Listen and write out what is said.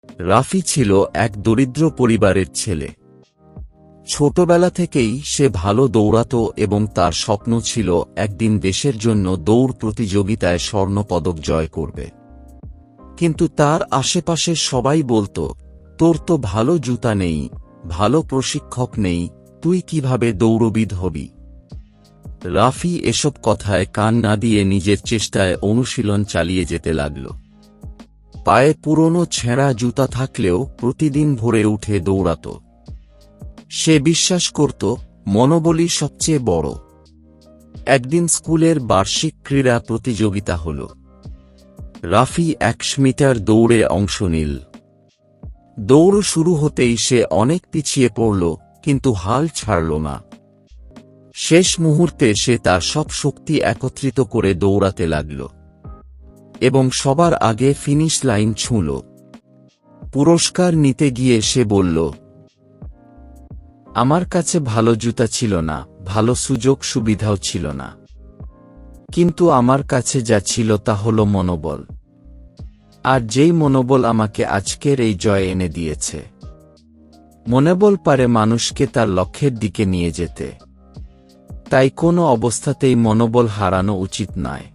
রাফি ছিল এক দরিদ্র পরিবারের ছেলে। ছোটবেলা থেকেই সে ভালো দৌড়াতো এবং তার স্বপ্ন ছিল একদিন দেশের জন্য দৌড় প্রতিযোগিতায় স্বর্ণপদক জয় করবে। কিন্তু তার আশেপাশের সবাই বলতো, তোর তো ভালো জুতা নেই, ভালো প্রশিক্ষক নেই, তুই কিভাবে দৌড়বিদ হবি। রাফি এসব কথায় কান না দিয়ে নিজের চেষ্টায় অনুশীলন চালিয়ে যেতে লাগল। পায়ে পুরনো ছেঁড়া জুতা থাকলেও প্রতিদিন ভোরে উঠে দৌড়াত। সে বিশ্বাস করত, মনোবলই সবচেয়ে বড়। একদিন স্কুলের বার্ষিক ক্রীড়া প্রতিযোগিতা হল। রাফি 100 মিটার দৌড়ে অংশ নিল। দৌড় শুরু হতেই সে অনেক পিছিয়ে পড়ল, কিন্তু হাল ছাড়ল না। শেষ মুহূর্তে সে তার সব শক্তি একত্রিত করে দৌড়াতে লাগল এবং সবার আগে ফিনিশ লাইন ছুঁল। পুরস্কার নিতে গিয়ে সে বলল, আমার কাছে ভালো জুতা ছিল না, ভালো সুযোগ সুবিধাও ছিল না, কিন্তু আমার কাছে যা ছিল তা হলো মনোবল। আর যেই মনোবল আমাকে আজকের এই জয় এনে দিয়েছে। মনোবল পারে মানুষকে তার লক্ষ্যের দিকে নিয়ে যেতে। তাই কোনো অবস্থাতেই মনোবল হারানো উচিত নয়।